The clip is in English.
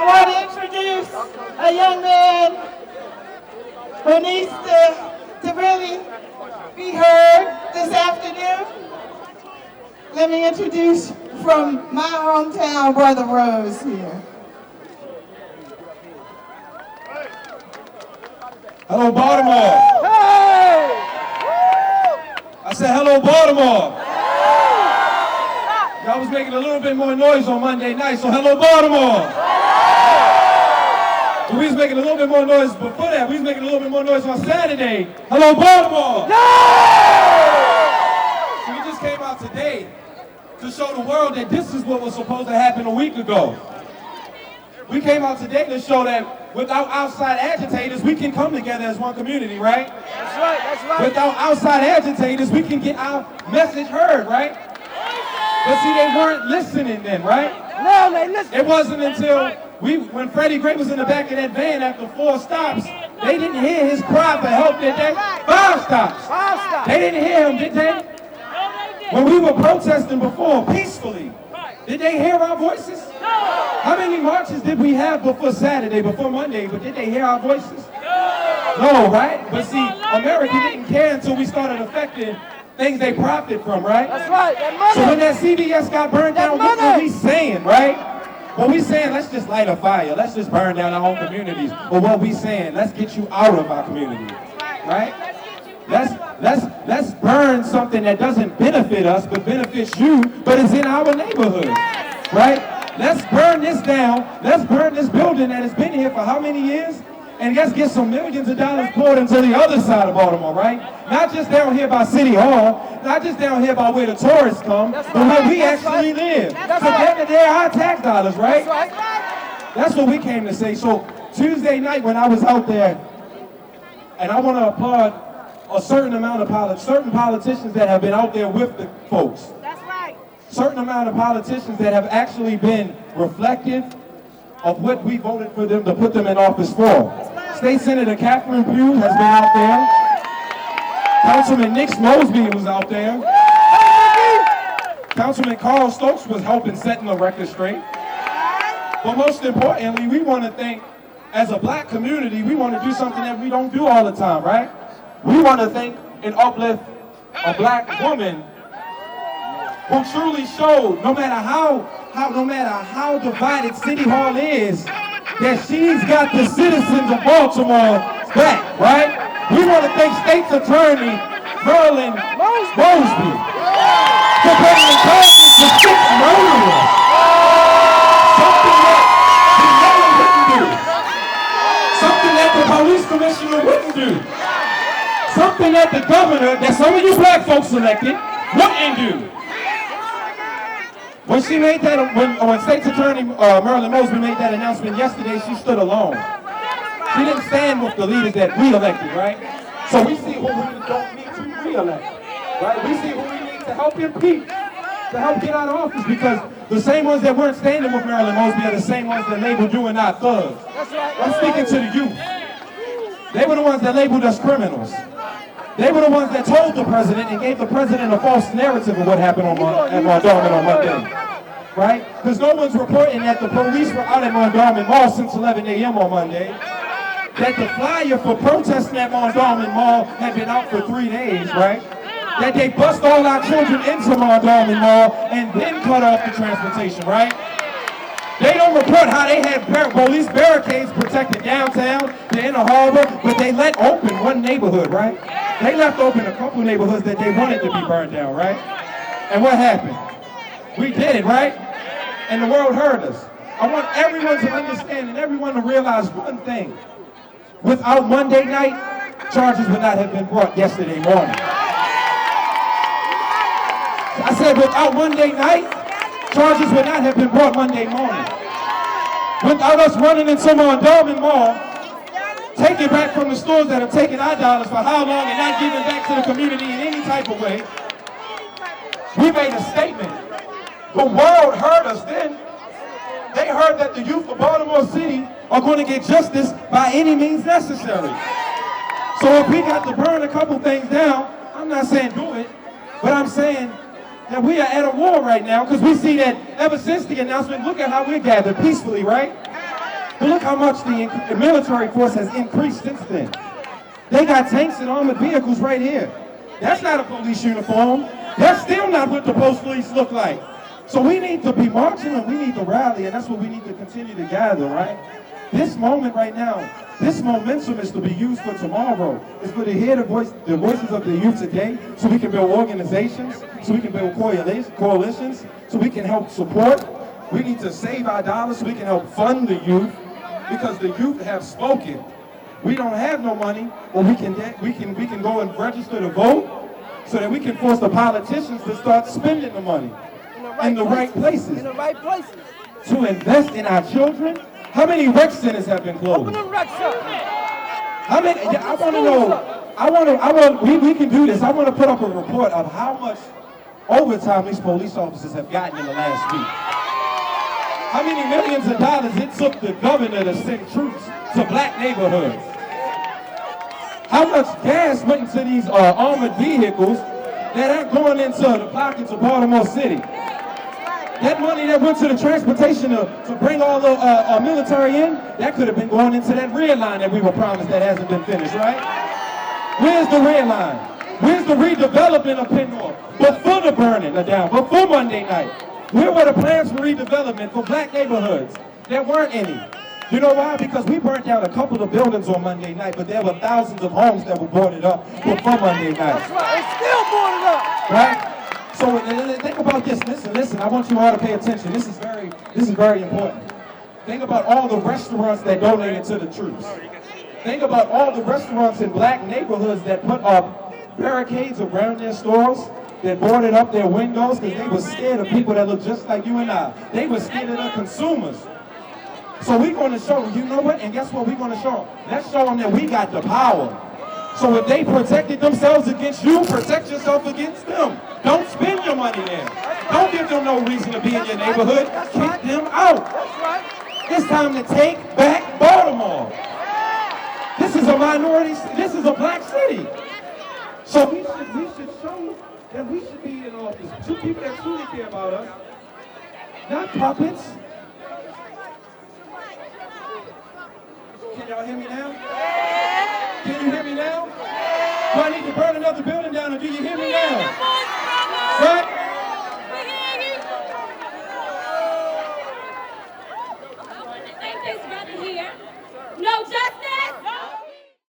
I want to introduce a young man who needs to really be heard this afternoon. Let me introduce from my hometown, Brother Rose here. Hello, Baltimore. Hey! I said, hello, Baltimore. Y'all was making a little bit more noise on Monday night, so hello, Baltimore. But we was making a little bit more noise before that. We was making a little bit more noise on Saturday. Hello, Baltimore. So we just came out today to show the world that this is what was supposed to happen a week ago. We came out today to show that without outside agitators, we can come together as one community, right? That's right, that's right. Without outside agitators, we can get our message heard, right? But see, they weren't listening then, right? No, they listened. It wasn't until when Freddie Gray was in the back of that van after 4 stops, they didn't hear his cry for help, did they? 5 stops. 5 stops. They didn't hear him, did they? When we were protesting before, peacefully, did they hear our voices? No. How many marches did we have before Saturday, before Monday, but did they hear our voices? No, right? But see, America didn't care until we started affecting things they profit from, right? That's right, that money. So when that CVS got burned down, what were we saying, right? What we saying, let's just light a fire, let's just burn down our own communities. Or what we saying, let's get you out of our community, right? Let's burn something that doesn't benefit us, but benefits you, but is in our neighborhood, right? Let's burn this down. Let's burn this building that has been here for how many years? And let's get some millions of dollars poured into the other side of Baltimore, right? Not just down here by City Hall, not just down here by where the tourists come, but where we actually live. Together, they're our tax dollars, right? That's what we came to say. So Tuesday night when I was out there, and I want to applaud a certain amount of certain politicians that have been out there with the folks. That's right. Certain amount of politicians that have actually been reflective of what we voted for them to put them in office for. State Senator Catherine Pugh has been out there. Councilman Nick Mosby was out there. Councilman Carl Stokes was helping setting the record straight. But most importantly, we want to think, as a black community, we want to do something that we don't do all the time, right? We want to think and uplift a black woman who truly showed, no matter how divided City Hall is, that she's got the citizens of Baltimore back, right? We want to thank State's Attorney Marilyn Mosby for bringing charges to 6 murderers. Something that the mayor wouldn't do. Something that the police commissioner wouldn't do. Something that the governor, that some of you black folks elected, wouldn't do. When she made that, when State's Attorney Marilyn Mosby made that announcement yesterday, she stood alone. She didn't stand with the leaders that we elected, right? So we see who we don't need to re-elect, right? We see who we need to help impeach, to help get out of office, because the same ones that weren't standing with Marilyn Mosby are the same ones that labeled you and I thugs. I'm speaking to the youth. They were the ones that labeled us criminals. They were the ones that told the president and gave the president a false narrative of what happened at Mondawmin on Monday, right? Because no one's reporting that the police were out at Mondawmin Mall since 11 a.m. on Monday, that the flyer for protesting at Mondawmin Mall had been out for 3 days, right? That they bust all our children into Mondawmin Mall and then cut off the transportation, right? They don't report how they had police barricades protecting downtown, the inner harbor, but they let open one neighborhood, right? They left open a couple neighborhoods that they wanted to be burned down, right? And what happened? We did it, right? And the world heard us. I want everyone to understand and everyone to realize one thing. Without Monday night, charges would not have been brought yesterday morning. I said without Monday night, charges would not have been brought Monday morning. Without us running into Mondawmin Mall, taking back from the stores that have taken our dollars for how long and not giving back to the community in any type of way, we made a statement. The world heard us then. They heard that the youth of Baltimore City are going to get justice by any means necessary. So if we got to burn a couple things down, I'm not saying do it, but I'm saying that we are at a war right now, because we see that ever since the announcement, look at how we're gathered peacefully, right? But look how much the military force has increased since then. They got tanks and armored vehicles right here. That's not a police uniform. That's still not what the police look like. So we need to be marching and we need to rally, and that's what we need to continue to gather, right? This moment right now, this momentum is to be used for tomorrow. It's for to hear the voices of the youth today, so we can build organizations, so we can build coalitions, so we can help support. We need to save our dollars so we can help fund the youth, because the youth have spoken. We don't have no money, but we can go and register to vote so that we can force the politicians to start spending the money in the right places. In the right places. To invest in our children. How many rec centers have been closed? Open them rec centers. How many? I want to know. We can do this. I want to put up a report of how much overtime these police officers have gotten in the last week. How many millions of dollars it took the governor to send troops to black neighborhoods? How much gas went into these armored vehicles that aren't going into the pockets of Baltimore City? That money that went to the transportation to bring all the military in, that could have been going into that red line that we were promised that hasn't been finished, right? Where's the red line? Where's the redevelopment of Penn North? Before the burning down, before Monday night. Where were the plans for redevelopment for black neighborhoods? There weren't any. You know why? Because we burnt down a couple of buildings on Monday night, but there were thousands of homes that were boarded up before Monday night. That's right, it's still boarded up. Right? So think about this. Listen, I want you all to pay attention. This is very important. Think about all the restaurants that donated to the troops. Think about all the restaurants in black neighborhoods that put up barricades around their stores, that boarded up their windows because they were scared of people that look just like you and I. They were scared of the consumers. So we're going to show them, you know what? And guess what we're going to show them? Let's show them that we got the power. So if they protected themselves against you, protect yourself against them. Don't spend your money there. Don't give them no reason to be in your neighborhood. Kick them out. It's time to take back Baltimore. This is a minority, this is a black city. So we should show that we should be in office. Two people that truly care about us, not puppets. Can y'all hear me now? Can you hear me now? Do I need to burn another building down, or do you hear me now? Right?